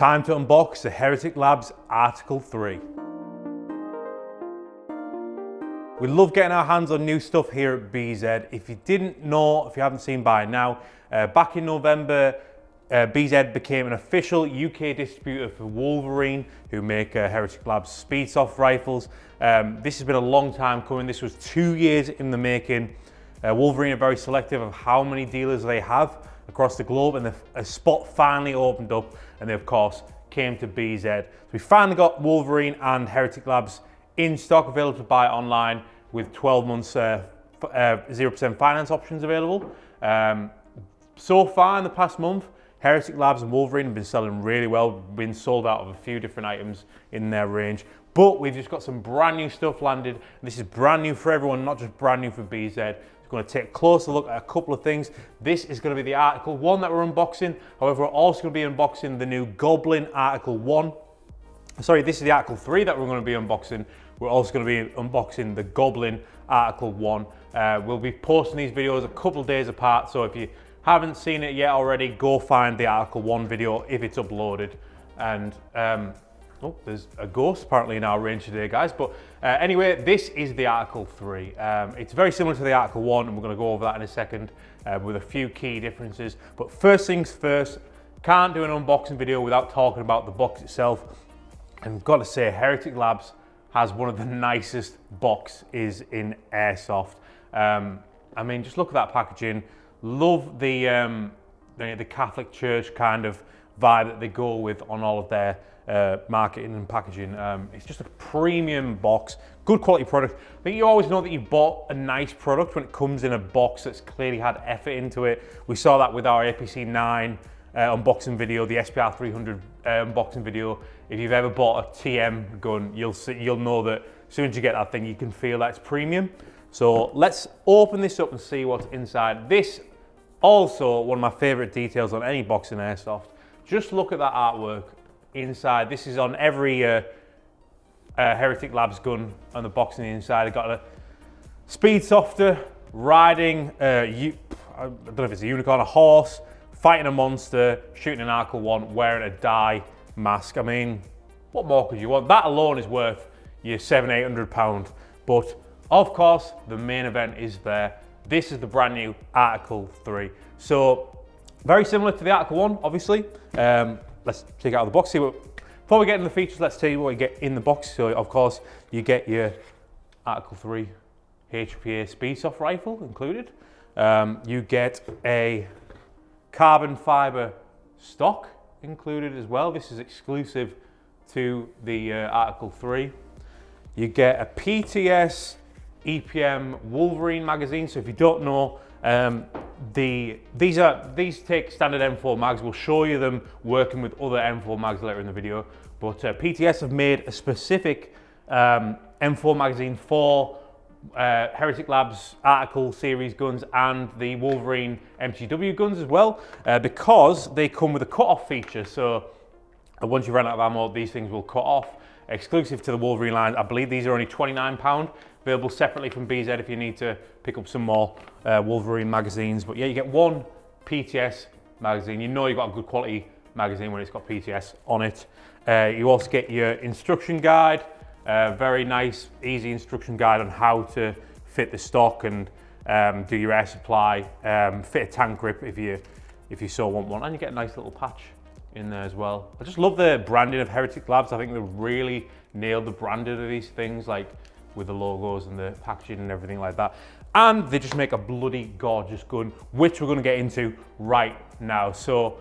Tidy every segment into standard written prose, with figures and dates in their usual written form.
Time to unbox the Heretic Labs Article 3. We love getting our hands on new stuff here at BZ. If you didn't know, if you haven't seen by now, back in November, BZ became an official UK distributor for Wolverine, who make Heretic Labs Speedsoft rifles. This has been a long time coming. This was 2 years in the making. Wolverine are very selective of how many dealers they have across the globe, and a spot finally opened up, and they of course came to BZ. So we finally got Wolverine and Heretic Labs in stock, available to buy online with 12 months 0% finance options available. So far in the past month, Heretic Labs and Wolverine have been selling really well, been sold out of a few different items in their range. But we've just got some brand new stuff landed. This is brand new for everyone, not just brand new for BZ. We're going to take a closer look at a couple of things. This is going to be the Article 1 that we're unboxing. However, we're also going to be unboxing the new Goblin Article 1. Sorry, this is the Article 3 that we're going to be unboxing. We're also going to be unboxing the Goblin Article 1. We'll be posting these videos a couple of days apart, so if you haven't seen it yet already, go find the Article 1 video if it's uploaded. And oh, there's a ghost apparently in our range today, guys. But anyway, this is the Article 3. It's very similar to the Article 1, and we're going to go over that in a second with a few key differences. But first things first, can't do an unboxing video without talking about the box itself. And I've got to say, Heretic Labs has one of the nicest boxes in Airsoft. I mean, just look at that packaging. Love the Catholic Church kind of vibe that they go with on all of their marketing and packaging. It's just a premium box, good quality product. I think you always know that you bought a nice product when it comes in a box that's clearly had effort into it. We saw that with our APC 9 unboxing video, the SPR 300 unboxing video. If you've ever bought a TM gun, you'll know that as soon as you get that thing, you can feel that it's premium. So let's open this up and see what's inside. This also one of my favorite details on any box in Airsoft. Just look at that artwork inside. This is on every Heretic Labs gun on the box on the inside. I've got a Speedsofter riding, I don't know if it's a unicorn, a horse, fighting a monster, shooting an Article 1, wearing a dye mask. I mean, what more could you want? That alone is worth your £700-800. But of course, the main event is there. This is the brand new Article 3. So very similar to the Article 1, obviously. Let's take it out of the box. Before we get into the features, let's tell you what you get in the box. So of course, you get your Article 3 HPA Speedsoft rifle included. You get a carbon fiber stock included as well. This is exclusive to the Article 3. You get a PTS EPM Wolverine magazine. So if you don't know, these take standard M4 mags. We'll show you them working with other M4 mags later in the video. But PTS have made a specific M4 magazine for Heretic Labs Article series guns and the Wolverine MTW guns as well, because they come with a cut-off feature. So once you run out of ammo, these things will cut off. Exclusive to the Wolverine line. I believe these are only £29, available separately from BZ if you need to pick up some more Wolverine magazines. But yeah, you get one PTS magazine. You know you've got a good quality magazine when it's got PTS on it. You also get your instruction guide, very nice, easy instruction guide on how to fit the stock and do your air supply, fit a tank grip if you so want one, and you get a nice little patch in there as well. I just love the branding of Heretic Labs. I think they really nailed the branding of these things, like with the logos and the packaging and everything like that. And they just make a bloody gorgeous gun, which we're going to get into right now. So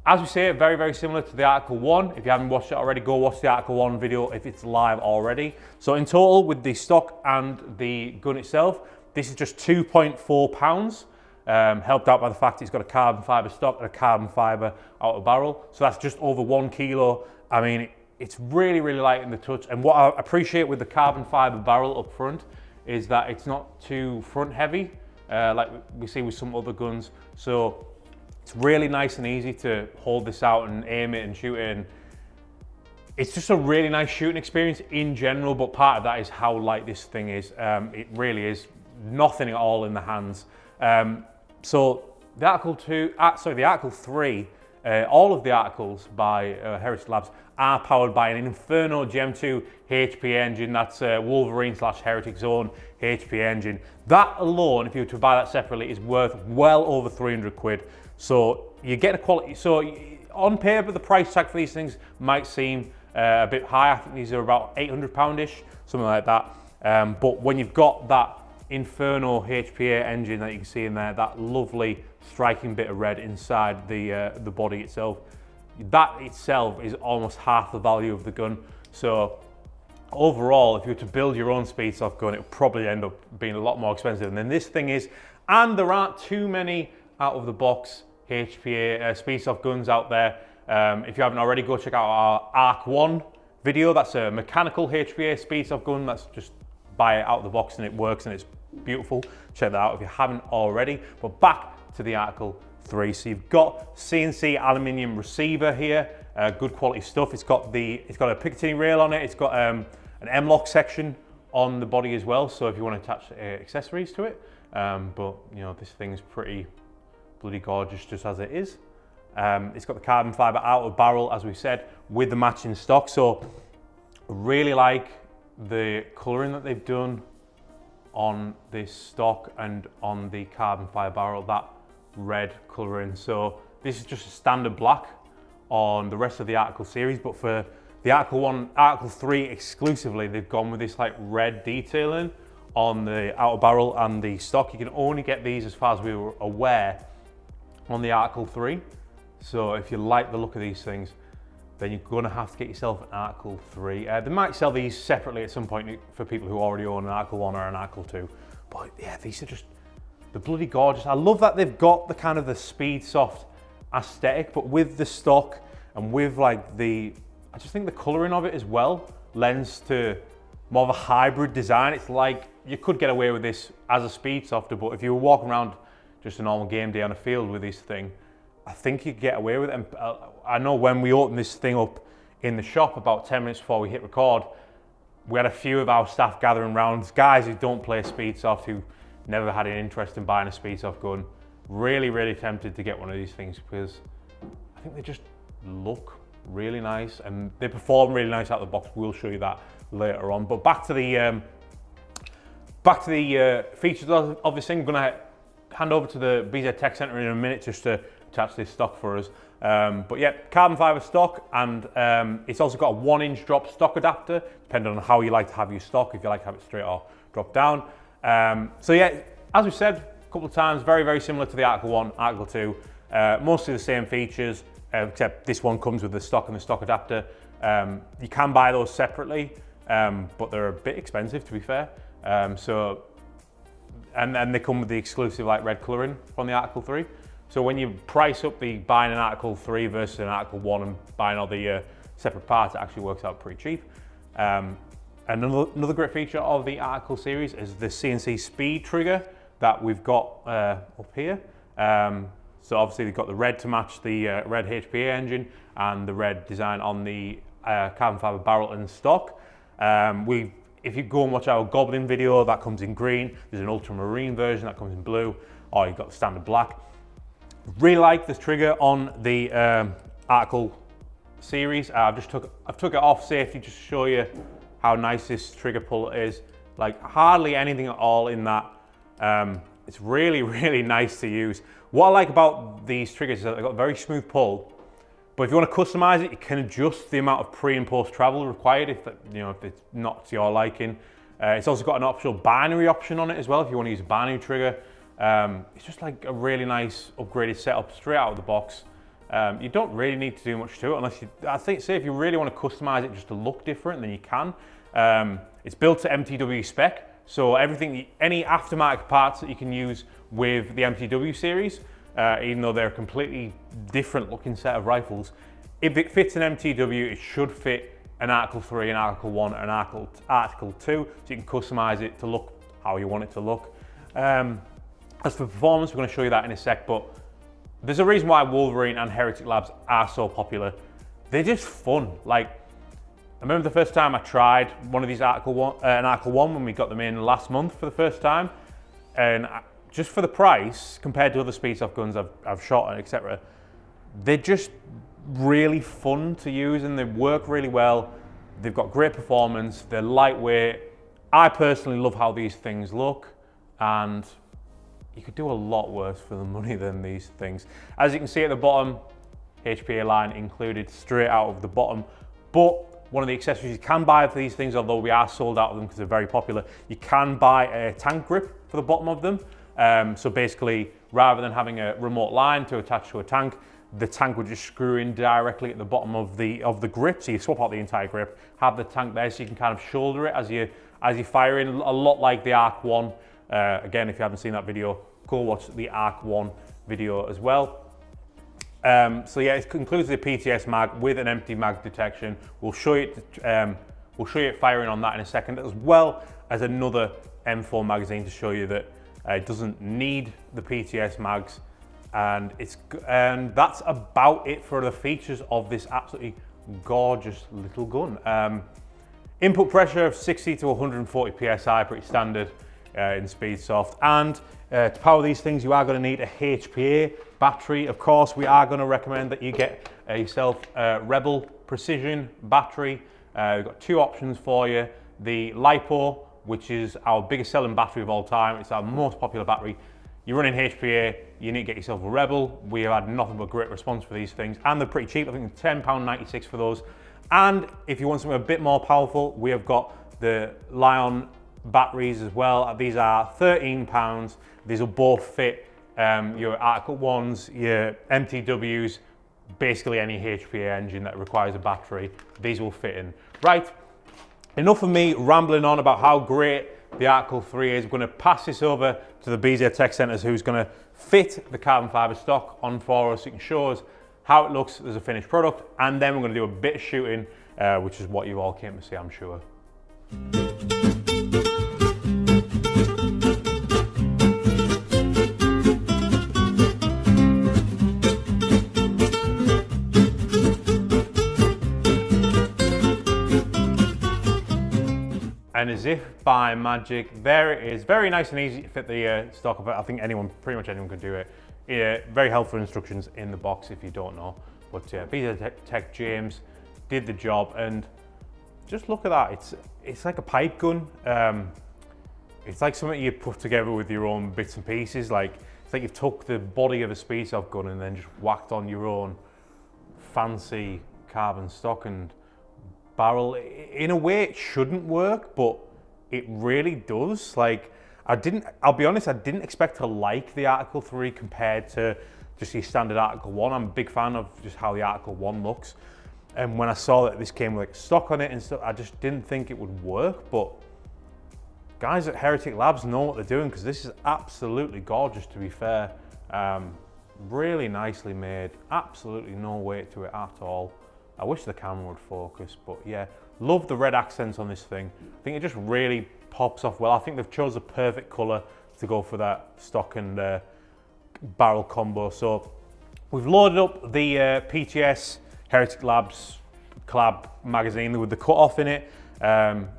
as we say, very, very similar to the Article 1. If you haven't watched it already, go watch the Article 1 video if it's live already. So in total, with the stock and the gun itself, this is just 2.4 pounds. Helped out by the fact it's got a carbon fiber stock and a carbon fiber outer barrel. So that's just over 1 kilo. I mean, it's really, really light in the touch. And what I appreciate with the carbon fiber barrel up front is that it's not too front heavy, like we see with some other guns. So it's really nice and easy to hold this out and aim it and shoot it. And it's just a really nice shooting experience in general, but part of that is how light this thing is. It really is nothing at all in the hands. So the Article 3 all of the articles by Heretic Labs are powered by an Inferno Gen 2 HPA engine. That's Wolverine/Heretic's own HPA engine. That alone, if you were to buy that separately, is worth well over 300 quid. So you get a quality. So on paper, the price tag for these things might seem a bit high. I think these are about £800-ish, something like that. But when you've got that Inferno HPA engine that you can see in there, that lovely striking bit of red inside the body itself, that itself is almost half the value of the gun. So overall, if you were to build your own Speedsoft gun, it would probably end up being a lot more expensive than this thing is. And there aren't too many out of the box HPA Speedsoft guns out there. If you haven't already, go check out our Arc 1 video. That's a mechanical HPA Speedsoft gun. That's just buy it out of the box and it works and it's beautiful. Check that out if you haven't already. But back to the Article 3. So you've got CNC aluminium receiver here, good quality stuff. It's got a Picatinny rail on it. It's got an M-lock section on the body as well. So if you want to attach accessories to it, but you know, this thing's pretty bloody gorgeous just as it is. It's got the carbon fiber outer barrel, as we said, with the matching stock. So really like the colouring that they've done on this stock and on the carbon fiber barrel, that red colouring. So this is just a standard black on the rest of the Article series, but for the Article 3 exclusively, they've gone with this like red detailing on the outer barrel and the stock. You can only get these, as far as we were aware, on the Article 3. So if you like the look of these things, then you're going to have to get yourself an Article 3. They might sell these separately at some point for people who already own an Article 1 or an Article 2. But yeah, these are just, they're bloody gorgeous. I love that they've got the kind of the Speedsoft aesthetic, but with the stock and with like I just think the colouring of it as well lends to more of a hybrid design. It's like you could get away with this as a Speedsofter, but if you were walking around just a normal game day on a field with this thing, I think you could get away with it. And I know when we opened this thing up in the shop about 10 minutes before we hit record, we had a few of our staff gathering around, guys who don't play Speedsoft, who never had an interest in buying a Speedsoft gun. Really, really tempted to get one of these things because I think they just look really nice and they perform really nice out of the box. We'll show you that later on. But back to the features of this thing. I'm going to hand over to the BZ Tech Center in a minute just to attach this stock for us. But yeah, carbon fiber stock, and it's also got a 1-inch drop stock adapter, depending on how you like to have your stock, if you like to have it straight or drop down. So yeah, as we said a couple of times, very, very similar to the Article 1, Article 2. Mostly the same features, except this one comes with the stock and the stock adapter. You can buy those separately, but they're a bit expensive, to be fair. And they come with the exclusive like red colouring from the Article 3. So when you price up the buying an Article 3 versus an Article 1 and buying all the separate parts, it actually works out pretty cheap. And another great feature of the Article series is the CNC speed trigger that we've got up here. So obviously they've got the red to match the red HPA engine and the red design on the carbon fiber barrel and stock. If you go and watch our Goblin video, that comes in green. There's an ultramarine version that comes in blue, or you've got the standard black. Really like this trigger on the Article series. I've took it off safety just to show you how nice this trigger pull is. Like hardly anything at all in that. It's really, really nice to use. What I like about these triggers is that they've got a very smooth pull, but if you want to customize it, you can adjust the amount of pre and post travel required if it's not to your liking. It's also got an optional binary option on it as well if you want to use a binary trigger. It's just like a really nice upgraded setup straight out of the box. You don't really need to do much to it unless say if you really want to customize it just to look different, then you can. It's built to MTW spec, so any aftermarket parts that you can use with the MTW series, even though they're a completely different looking set of rifles, if it fits an MTW, it should fit an Article 3, an Article 1, and an Article 2, so you can customize it to look how you want it to look. As for performance, we're going to show you that in a sec, but there's a reason why Wolverine and Heretic Labs are so popular. They're just fun. Like, I remember the first time I tried one of these an Article 1 when we got them in last month for the first time, and just for the price, compared to other Speedsoft guns I've shot, etc., they're just really fun to use and they work really well. They've got great performance, they're lightweight. I personally love how these things look, and you could do a lot worse for the money than these things. As you can see at the bottom, HPA line included straight out of the bottom, but one of the accessories you can buy for these things, although we are sold out of them because they're very popular, you can buy a tank grip for the bottom of them. So basically, rather than having a remote line to attach to a tank, the tank would just screw in directly at the bottom of the grip. So you swap out the entire grip, have the tank there so you can kind of shoulder it as you fire in, a lot like the Arc 1. Again, if you haven't seen that video, go watch the Arc 1 video as well. So yeah, it concludes the PTS mag with an empty mag detection. We'll show you it firing on that in a second, as well as another M4 magazine to show you that it doesn't need the PTS mags. And that's about it for the features of this absolutely gorgeous little gun. Input pressure of 60 to 140 psi, pretty standard in Speedsoft. And to power these things, you are going to need a HPA battery. Of course, we are going to recommend that you get yourself a Rebel Precision battery. We've got two options for you. The LiPo, which is our biggest selling battery of all time. It's our most popular battery. You're running HPA, you need to get yourself a Rebel. We have had nothing but great response for these things, and they're pretty cheap. I think £10.96 for those. And if you want something a bit more powerful, we have got the Lion batteries as well. These are £13. These will both fit your Article 1s, your MTWs, basically any HPA engine that requires a battery. These will fit in. Right, enough of me rambling on about how great the Article 3 is. We're going to pass this over to the BZ Tech Centres, who's going to fit the carbon fibre stock on for us so you can show us how it looks as a finished product, and then we're going to do a bit of shooting, which is what you all came to see, I'm sure. And as if by magic, there it is. Very nice and easy to fit the stock of it. I think pretty much anyone could do it. Very helpful instructions in the box if you don't know. But BZ Tech James did the job, and just look at that. It's like a pipe gun. It's like something you put together with your own bits and pieces. It's like you've took the body of a Speedsoft gun and then just whacked on your own fancy carbon stock and barrel. In a way, it shouldn't work, but it really does. I'll be honest, I didn't expect to like the Article 3 compared to just your standard Article 1. I'm a big fan of just how the Article 1 looks. And when I saw that this came with like stock on it and stuff, I just didn't think it would work. But guys at Heretic Labs know what they're doing, because this is absolutely gorgeous, to be fair. Really nicely made, absolutely no weight to it at all. I wish the camera would focus, but yeah, love the red accents on this thing. I think it just really pops off well. I think they've chose the perfect color to go for that stock and barrel combo. So we've loaded up the PTS Heretic Labs collab magazine with the cut-off in it.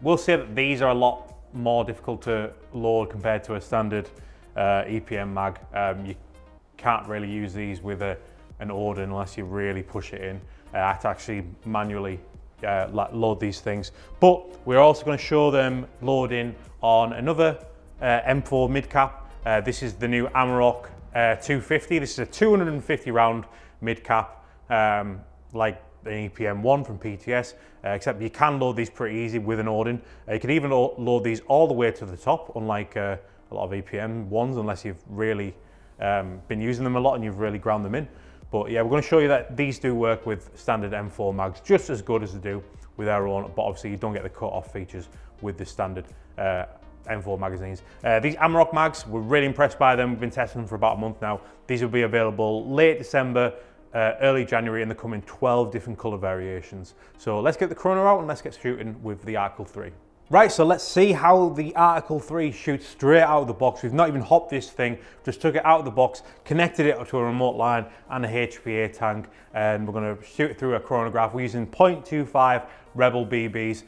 We'll say that these are a lot more difficult to load compared to a standard EPM mag. You can't really use these with an Odin unless you really push it in. I have to actually manually load these things. But we're also going to show them loading on another M4 Midcap. This is the new Amarok 250. This is a 250 round Midcap, like an EPM 1 from PTS, except you can load these pretty easy with an Odin. You can even load these all the way to the top, unlike a lot of EPM 1s, unless you've really been using them a lot and you've really ground them in. But yeah, we're going to show you that these do work with standard M4 mags just as good as they do with our own, but obviously you don't get the cut-off features with the standard M4 magazines. These Amarok mags, we're really impressed by them. We've been testing them for about a month now. These will be available late December, early January, and they come in 12 different color variations. So let's get the chrono out and let's get shooting with the Article 3. Right, so let's see how the Article 3 shoots straight out of the box. We've not even hopped this thing, just took it out of the box, connected it to a remote line and a HPA tank, and we're going to shoot it through a chronograph. We're using 0.25 Rebel BBs.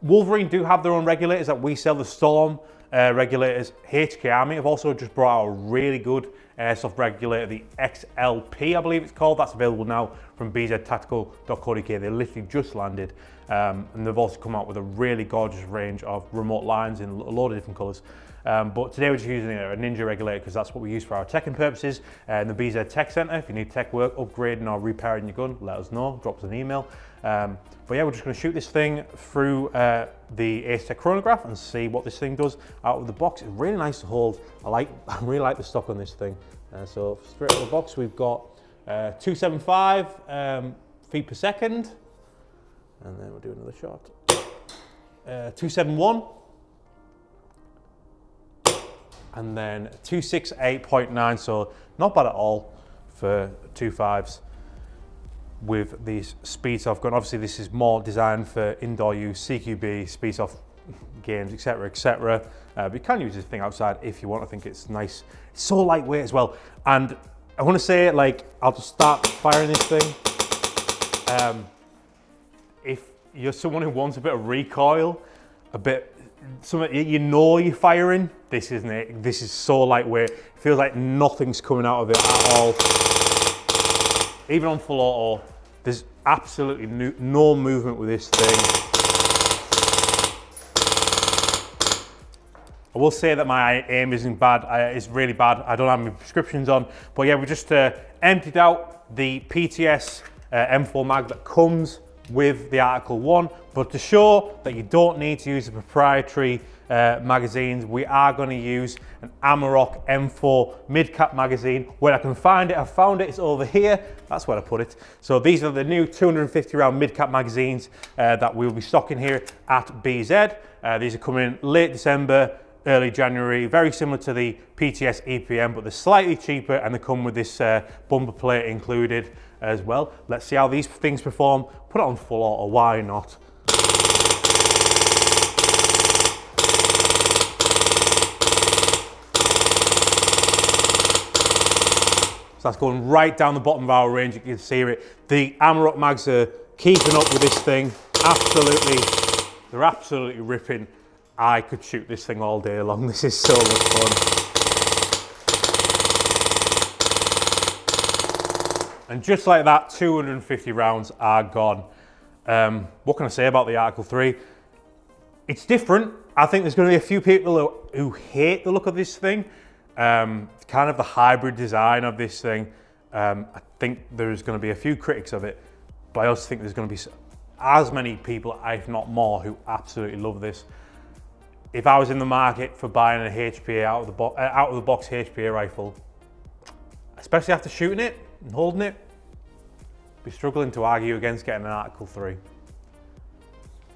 Wolverine do have their own regulators that we sell, the Storm regulators. HK Army have also just brought out a really good airsoft regulator, the XLP, I believe it's called. That's available now from bztactical.co.uk. They literally just landed. And they've also come out with a really gorgeous range of remote lines in a load of different colours. But today we're just using a Ninja regulator because that's what we use for our teching purposes. In the BZ Tech Centre, if you need tech work, upgrading or repairing your gun, let us know, drop us an email. But yeah, we're just going to shoot this thing through the Airsoft chronograph and see what this thing does out of the box. It's really nice to hold. I really like the stock on this thing. So straight out of the box, we've got 275 feet per second. And then we'll do another shot. 271. And then 268.9, so not bad at all for 2.5s with these Speedsoft gun. Obviously this is more designed for indoor use, CQB, Speedsoft games, etc, etc. But you can use this thing outside if you want. I think it's nice. It's so lightweight as well. And I want to say, like, I'll just start firing this thing. If you're someone who wants a bit of recoil, a bit, something you know you're firing, this isn't it. This is so lightweight. It feels like nothing's coming out of it at all. Even on full auto, there's absolutely no movement with this thing. I will say that my aim isn't bad. It's really bad. I don't have my prescriptions on. But yeah, we just emptied out the PTS M4 Mag that comes with the Article 1, but to show that you don't need to use the proprietary magazines, we are going to use an Amarok M4 Midcap magazine. Where I can find it, I found it, it's over here, that's where I put it. So these are the new 250 round Midcap magazines that we'll be stocking here at BZ. These are coming in late December, early January, very similar to the PTS EPM, but they're slightly cheaper and they come with this bumper plate included as well. Let's see how these things perform. Put it on full auto, why not? So that's going right down the bottom of our range, you can see it. The Amarok mags are keeping up with this thing. Absolutely, they're absolutely ripping. I could shoot this thing all day long. This is so much fun. And just like that, 250 rounds are gone. What can I say about the Article 3? It's different. I think there's going to be a few people who hate the look of this thing. Kind of the hybrid design of this thing. I think there's going to be a few critics of it, but I also think there's going to be as many people, if not more, who absolutely love this. If I was in the market for buying a HPA out of the box HPA rifle, especially after shooting it and holding it, be struggling to argue against getting an Article 3.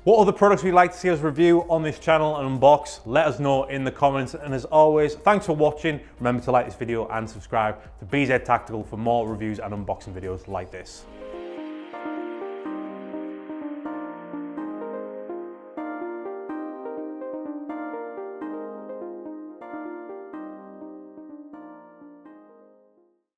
What other products would you like to see us review on this channel and unbox? Let us know in the comments. And as always, thanks for watching. Remember to like this video and subscribe to BZ Tactical for more reviews and unboxing videos like this.